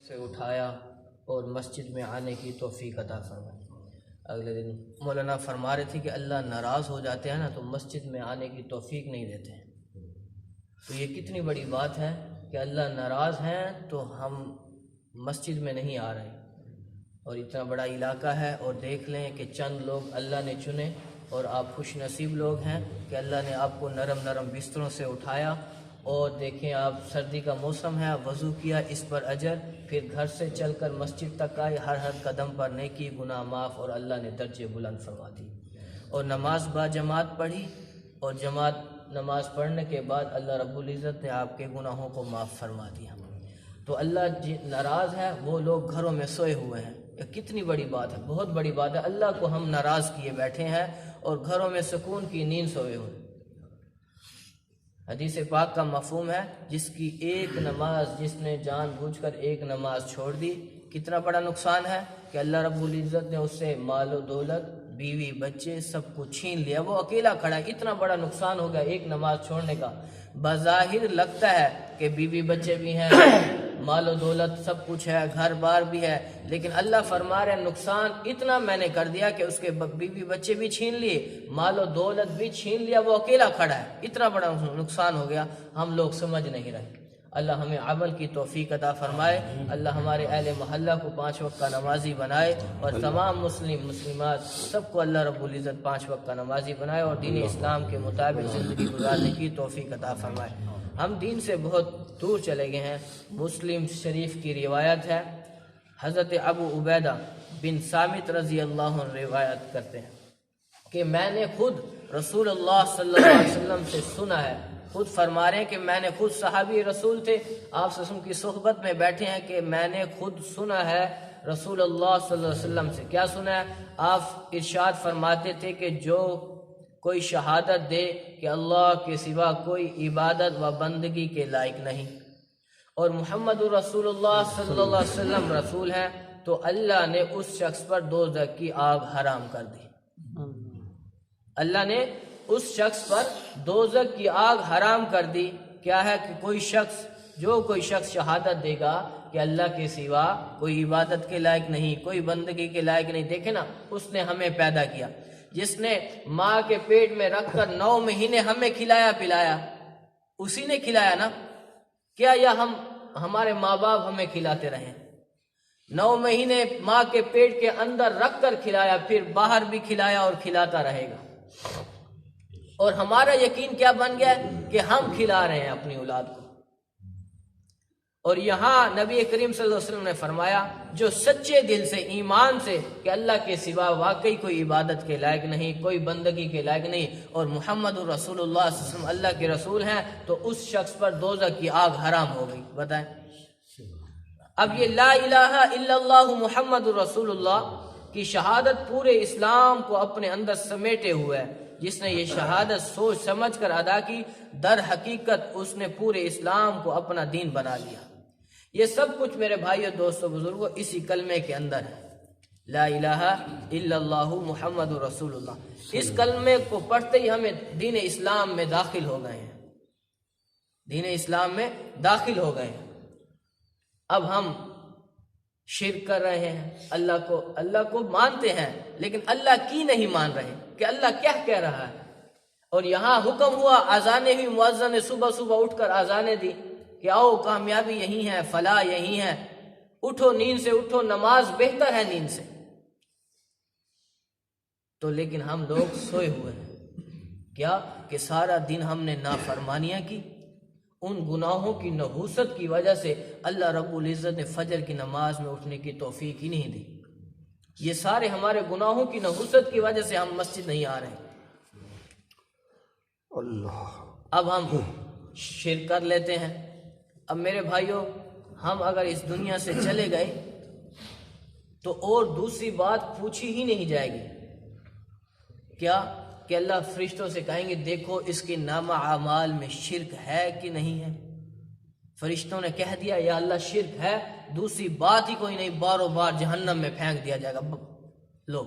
سے اٹھایا اور مسجد میں آنے کی توفیق عطا فرمائی۔ اگلے دن مولانا فرما رہے تھے کہ اللہ ناراض ہو جاتے ہیں نا تو مسجد میں آنے کی توفیق نہیں دیتے ہیں۔ تو یہ کتنی بڑی بات ہے کہ اللہ ناراض ہیں تو ہم مسجد میں نہیں آ رہے، اور اتنا بڑا علاقہ ہے، اور دیکھ لیں کہ چند لوگ اللہ نے چنے اور آپ خوش نصیب لوگ ہیں کہ اللہ نے آپ کو نرم نرم بستروں سے اٹھایا، اور دیکھیں آپ سردی کا موسم ہے، وضو کیا، اس پر اجر، پھر گھر سے چل کر مسجد تک آئے، ہر ہر قدم پر نیکی، گناہ معاف، اور اللہ نے درجے بلند فرما دی، اور نماز با جماعت پڑھی، اور جماعت نماز پڑھنے کے بعد اللہ رب العزت نے آپ کے گناہوں کو معاف فرما دیا۔ تو اللہ ناراض ہے، وہ لوگ گھروں میں سوئے ہوئے ہیں۔ یہ کتنی بڑی بات ہے، بہت بڑی بات ہے۔ اللہ کو ہم ناراض کیے بیٹھے ہیں اور گھروں میں سکون کی نیند سوئے ہوئے۔ حدیث پاک کا مفہوم ہے جس کی ایک نماز، جس نے جان بوجھ کر ایک نماز چھوڑ دی، کتنا بڑا نقصان ہے کہ اللہ رب العزت نے اس سے مال و دولت، بیوی، بچے سب کو چھین لیا، وہ اکیلا کھڑا ہے۔ اتنا بڑا نقصان ہو گیا ایک نماز چھوڑنے کا۔ بظاہر لگتا ہے کہ بیوی بچے بھی ہیں، مال و دولت سب کچھ ہے، گھر بار بھی ہے، لیکن اللہ فرما رہے نقصان اتنا میں نے کر دیا کہ اس کے بیوی بچے بھی چھین لیے، مال و دولت بھی چھین لیا، وہ اکیلا کھڑا ہے۔ اتنا بڑا نقصان ہو گیا، ہم لوگ سمجھ نہیں رہے۔ اللہ ہمیں عمل کی توفیق عطا فرمائے، اللہ ہمارے اہل محلہ کو 5 وقت کا نمازی بنائے، اور تمام مسلمات سب کو اللہ رب العزت 5 وقت کا نمازی بنائے، اور دین اسلام کے مطابق زندگی گزارنے کی توفیق عطا فرمائے۔ ہم دین سے بہت دور چلے گئے ہیں۔ مسلم شریف کی روایت ہے، حضرت ابو عبیدہ بن صامت رضی اللہ عنہ روایت کرتے ہیں کہ میں نے خود رسول اللہ صلی اللہ علیہ وسلم سے سنا ہے، خود فرما رہے ہیں کہ میں نے خود صحابی رسول تھے، آپ صلی اللہ علیہ وسلم کی صحبت میں بیٹھے ہیں، کہ میں نے خود سنا ہے رسول اللہ صلی اللہ علیہ وسلم سے۔ کیا سنا ہے؟ آپ ارشاد فرماتے تھے کہ جو کوئی شہادت دے کہ اللہ کے سوا کوئی عبادت و بندگی کے لائق نہیں، اور محمد رسول اللہ صلی اللہ علیہ وسلم رسول ہیں، تو اللہ نے اس شخص پر دوزخ کی آگ حرام کر دی۔ اللہ نے اس شخص پر دوزخ کی آگ حرام کر دی۔ کیا ہے کہ کوئی شخص شہادت دے گا کہ اللہ کے سوا کوئی عبادت کے لائق نہیں، کوئی بندگی کے لائق نہیں۔ دیکھیں نا، اس نے ہمیں پیدا کیا، جس نے ماں کے پیٹ میں رکھ کر 9 مہینے ہمیں کھلایا پلایا، اسی نے کھلایا نا؟ کیا یا ہمارے ماں باپ ہمیں کھلاتے رہے؟ 9 مہینے ماں کے پیٹ کے اندر رکھ کر کھلایا، پھر باہر بھی کھلایا اور کھلاتا رہے گا۔ اور ہمارا یقین کیا بن گیا ہے کہ ہم کھلا رہے ہیں اپنی اولاد کو۔ اور یہاں نبی کریم صلی اللہ علیہ وسلم نے فرمایا، جو سچے دل سے، ایمان سے، کہ اللہ کے سوا واقعی کوئی عبادت کے لائق نہیں، کوئی بندگی کے لائق نہیں، اور محمد رسول اللہ صلی اللہ علیہ وسلم اللہ کے رسول ہیں، تو اس شخص پر دوزخ کی آگ حرام ہو گئی۔ بتائیں، اب یہ لا الہ الا اللہ محمد رسول اللہ کی شہادت پورے اسلام کو اپنے اندر سمیٹے ہوئے ہے۔ جس نے یہ شہادت سوچ سمجھ کر ادا کی، در حقیقت اس نے پورے اسلام کو اپنا دین بنا لیا۔ یہ سب کچھ میرے بھائیو، دوستو، بزرگوں، اسی کلمے کے اندر ہے، لا الہ الا اللہ محمد رسول اللہ۔ اس کلمے کو پڑھتے ہی ہمیں دین اسلام میں داخل ہو گئے ہیں، دین اسلام میں داخل ہو گئے ہیں۔ اب ہم شرک کر رہے ہیں، اللہ کو مانتے ہیں لیکن اللہ کی نہیں مان رہے کہ اللہ کیا کہہ رہا ہے۔ اور یہاں حکم ہوا، اذانیں ہوئی، مؤذن نے صبح صبح اٹھ کر اذانیں دی کہ آؤ، کامیابی یہی ہے، فلاح یہی ہے، اٹھو نیند سے، اٹھو، نماز بہتر ہے نیند سے۔ تو لیکن ہم لوگ سوئے ہوئے ہیں، کیا کہ سارا دن ہم نے نافرمانیاں کی، ان گناہوں کی نحوست کی وجہ سے اللہ رب العزت نے فجر کی نماز میں اٹھنے کی توفیق ہی نہیں دی۔ یہ سارے ہمارے گناہوں کی نحوست کی وجہ سے ہم مسجد نہیں آ رہے ہیں۔ اب ہم شرک کر لیتے ہیں۔ اب میرے بھائیوں، ہم اگر اس دنیا سے چلے گئے تو اور دوسری بات پوچھی ہی نہیں جائے گی، کیا کہ اللہ فرشتوں سے کہیں گے دیکھو اس کے نامہ اعمال میں شرک ہے کہ نہیں ہے۔ فرشتوں نے کہہ دیا یا اللہ شرک ہے، دوسری بات ہی کوئی نہیں، باروں بار جہنم میں پھینک دیا جائے گا۔ لو،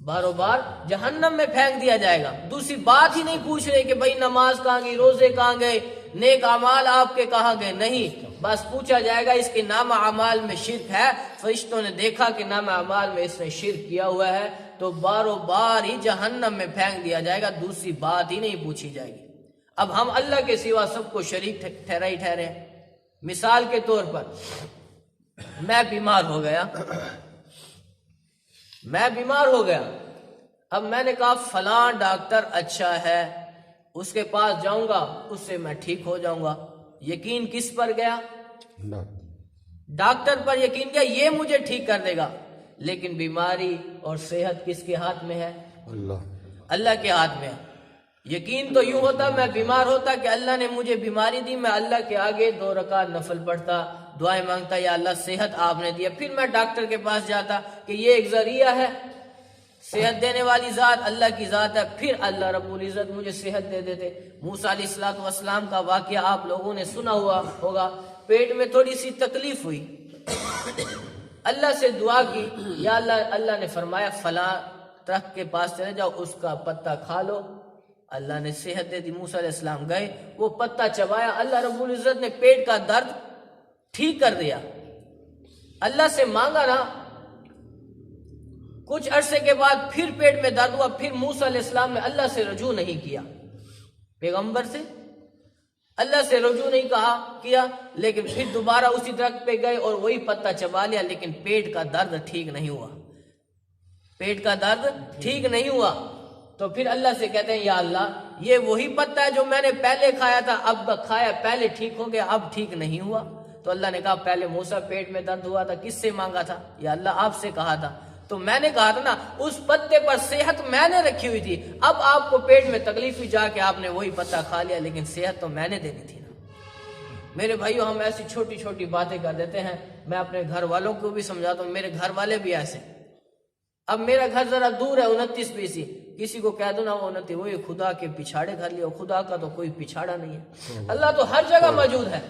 باروں بار جہنم میں پھینک دیا جائے گا، دوسری بات ہی نہیں پوچھ رہے کہ بھائی نماز کہاں گئی، روزے کہاں گئے، نیک اعمال آپ کے کہاں گئے؟ نہیں، بس پوچھا جائے گا اس کے نام اعمال میں شرک ہے، فرشتوں نے دیکھا کہ نام اعمال میں اس نے شرک کیا ہوا ہے تو باروں بار ہی جہنم میں پھینک دیا جائے گا، دوسری بات ہی نہیں پوچھی جائے گی۔ اب ہم اللہ کے سوا سب کو شریک ٹھہرے ہیں۔ مثال کے طور پر میں بیمار ہو گیا، اب میں نے کہا فلاں ڈاکٹر اچھا ہے، اس کے پاس جاؤں گا، اس سے میں ٹھیک ہو جاؤں گا۔ یقین کس پر گیا؟ ڈاکٹر پر یقین کیا یہ مجھے ٹھیک کر دے گا، لیکن بیماری اور صحت کس کے ہاتھ میں ہے؟ اللہ کے ہاتھ میں ہے۔ یقین تو یوں ہوتا میں بیمار ہوتا کہ اللہ نے مجھے بیماری دی، میں اللہ کے آگے 2 رکعت نفل پڑھتا، دعائیں مانگتا، یا اللہ صحت آپ نے دیا، پھر میں ڈاکٹر کے پاس جاتا کہ یہ ایک ذریعہ ہے، صحت دینے والی ذات اللہ کی ذات ہے، پھر اللہ رب العزت مجھے صحت دے دیتے۔ موسیٰ علیہ السلام کا واقعہ آپ لوگوں نے سنا ہوا ہوگا، پیٹ میں تھوڑی سی تکلیف ہوئی، اللہ سے دعا کی، یا اللہ نے فرمایا فلاں درخت کے پاس چلے جاؤ، اس کا پتا کھا لو، اللہ نے صحت دے دی۔ موسیٰ علیہ السلام گئے، وہ پتا چبایا، اللہ رب العزت نے پیٹ کا درد ٹھیک کر دیا۔ اللہ سے مانگا نا، کچھ عرصے کے بعد پھر پیٹ میں درد ہوا، پھر موسیٰ علیہ السلام نے اللہ سے رجوع نہیں کیا، پیغمبر سے اللہ سے رجوع نہیں کیا، لیکن پھر دوبارہ اسی درخت پہ گئے اور وہی پتا چبا لیا، لیکن پیٹ کا درد ٹھیک نہیں ہوا۔ تو پھر اللہ سے کہتے ہیں یا اللہ یہ وہی پتا ہے جو میں نے پہلے کھایا تھا، اب کھایا، پہلے ٹھیک ہو گیا، اب ٹھیک نہیں ہوا۔ تو اللہ نے کہا پہلے موسیٰ پیٹ میں درد ہوا تھا، کس سے مانگا تھا؟ یا اللہ آپ سے کہا تھا۔ تو میں نے کہا تھا نا اس پتے پر صحت میں نے رکھی ہوئی تھی، اب آپ کو پیٹ میں تکلیف ہوئی، جا کے آپ نے وہی پتا کھا لیا، لیکن صحت تو میں نے دینی تھی نا۔ میرے بھائیو، ہم ایسی چھوٹی چھوٹی باتیں کر دیتے ہیں۔ میں اپنے گھر والوں کو بھی سمجھاتا ہوں، میرے گھر والے بھی ایسے۔ اب میرا گھر ذرا دور ہے 29 بیسی، کسی کو کہہ دو نا وہ 29، وہ خدا کے پچھاڑے گھر لیا، خدا کا تو کوئی پچھاڑا نہیں ہے، اللہ تو ہر جگہ موجود ہے،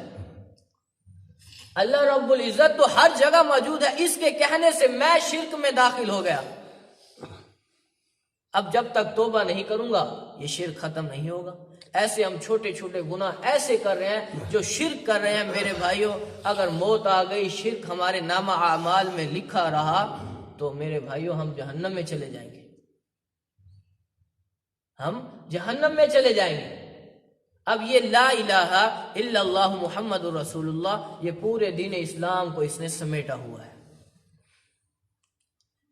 اللہ رب العزت تو ہر جگہ موجود ہے۔ اس کے کہنے سے میں شرک میں داخل ہو گیا، اب جب تک توبہ نہیں کروں گا یہ شرک ختم نہیں ہوگا۔ ایسے ہم چھوٹے چھوٹے گناہ ایسے کر رہے ہیں جو شرک کر رہے ہیں۔ میرے بھائیوں، اگر موت آ گئی، شرک ہمارے نامہ اعمال میں لکھا رہا تو میرے بھائیوں ہم جہنم میں چلے جائیں گے، اب یہ لا الہ الا اللہ محمد رسول اللہ، یہ پورے دین اسلام کو اس نے سمیٹا ہوا ہے۔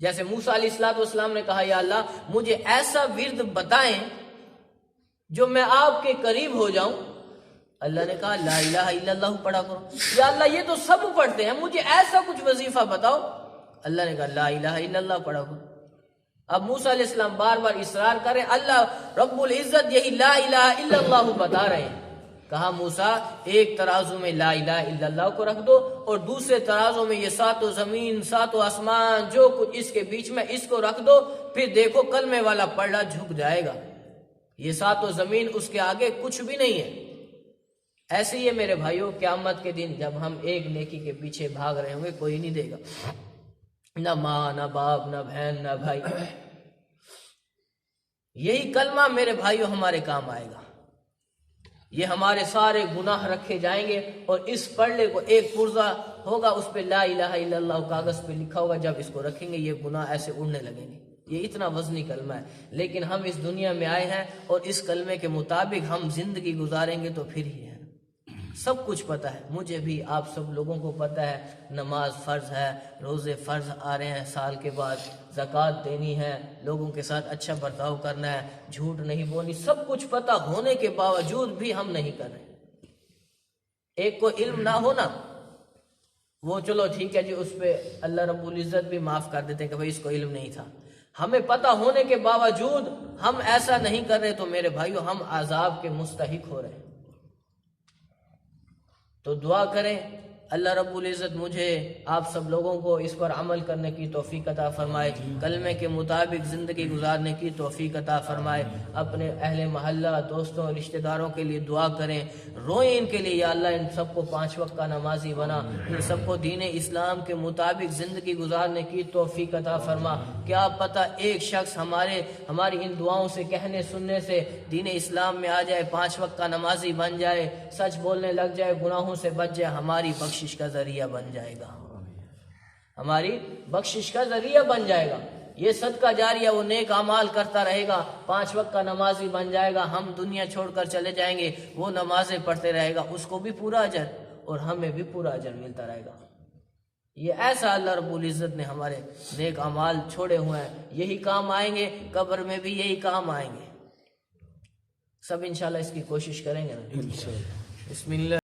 جیسے موسیٰ علیہ السلام نے کہا یا اللہ مجھے ایسا ورد بتائیں جو میں آپ کے قریب ہو جاؤں، اللہ نے کہا لا الہ الا اللہ پڑھا کرو۔ یا اللہ یہ تو سب پڑھتے ہیں، مجھے ایسا کچھ وظیفہ بتاؤ، اللہ نے کہا لا الہ الا اللہ پڑھا کرو۔ اب موسیٰ علیہ السلام بار بار اصرار کریں، اللہ رب العزت یہی لا الہ الا اللہ بتا رہے ہیں۔ کہا موسیٰ ایک ترازو میں لا الہ الا اللہ کو رکھ دو اور دوسرے ترازو میں یہ 7 زمین 7 آسمان جو کچھ اس کے بیچ میں اس کو رکھ دو، پھر دیکھو کلمے والا پلڑا جھک جائے گا، یہ 7 زمین اس کے آگے کچھ بھی نہیں ہے۔ ایسے ہی ہے میرے بھائیوں، قیامت کے دن جب ہم ایک نیکی کے پیچھے بھاگ رہے ہوں گے، کوئی نہیں دے گا، نہ ماں نہ باپ نہ بہن نہ بھائی، یہی کلمہ میرے بھائیوں ہمارے کام آئے گا۔ یہ ہمارے سارے گناہ رکھے جائیں گے اور اس پلڑے کو ایک پرزہ ہوگا، اس پہ لا الہ الا اللہ کاغذ پہ لکھا ہوگا، جب اس کو رکھیں گے یہ گناہ ایسے اڑنے لگیں گے۔ یہ اتنا وزنی کلمہ ہے، لیکن ہم اس دنیا میں آئے ہیں اور اس کلمے کے مطابق ہم زندگی گزاریں گے تو پھر ہی ہے۔ سب کچھ پتہ ہے، مجھے بھی، آپ سب لوگوں کو پتہ ہے، نماز فرض ہے، روزے فرض آ رہے ہیں سال کے بعد، زکوٰۃ دینی ہے، لوگوں کے ساتھ اچھا برتاؤ کرنا ہے، جھوٹ نہیں بولنی، سب کچھ پتہ ہونے کے باوجود بھی ہم نہیں کر رہے۔ ایک کو علم نہ ہونا وہ چلو ٹھیک ہے جی، اس پہ اللہ رب العزت بھی معاف کر دیتے ہیں کہ بھائی اس کو علم نہیں تھا، ہمیں پتہ ہونے کے باوجود ہم ایسا نہیں کر رہے تو میرے بھائیو ہم عذاب کے مستحق ہو رہے ہیں۔ تو دعا کریں اللہ رب العزت مجھے آپ سب لوگوں کو اس پر عمل کرنے کی توفیق عطا فرمائے، کلمے کے مطابق زندگی گزارنے کی توفیق عطا فرمائے۔ اپنے اہل محلہ، دوستوں، رشتہ داروں کے لیے دعا کریں، روئیں ان کے لیے، یا اللہ ان سب کو 5 وقت کا نمازی بنا، ان سب کو دین اسلام کے مطابق زندگی گزارنے کی توفیق عطا فرما۔ کیا پتہ ایک شخص ہماری ان دعاؤں سے کہنے سننے سے دین اسلام میں آ جائے، 5 وقت کا نمازی بن جائے، سچ بولنے لگ جائے، گناہوں سے بچ جائے، ہماری بخشش کا ذریعہ بن جائے گا، ہماری بخشش کا ذریعہ بن جائے گا۔ یہ صدقہ جاریہ، وہ نیک اعمال کرتا رہے گا، 5 وقت کا نمازی بن جائے گا، ہم دنیا چھوڑ کر چلے جائیں گے، وہ نمازیں پڑھتے رہے گا، اس کو بھی پورا اجر اور ہمیں بھی پورا اجر ملتا رہے گا۔ یہ ایسا اللہ رب العزت نے ہمارے نیک اعمال چھوڑے ہوئے ہیں، یہی کام آئیں گے، قبر میں بھی یہی کام آئیں گے۔ سب انشاءاللہ اس کی کوشش کریں گے نا؟ بسم اللہ۔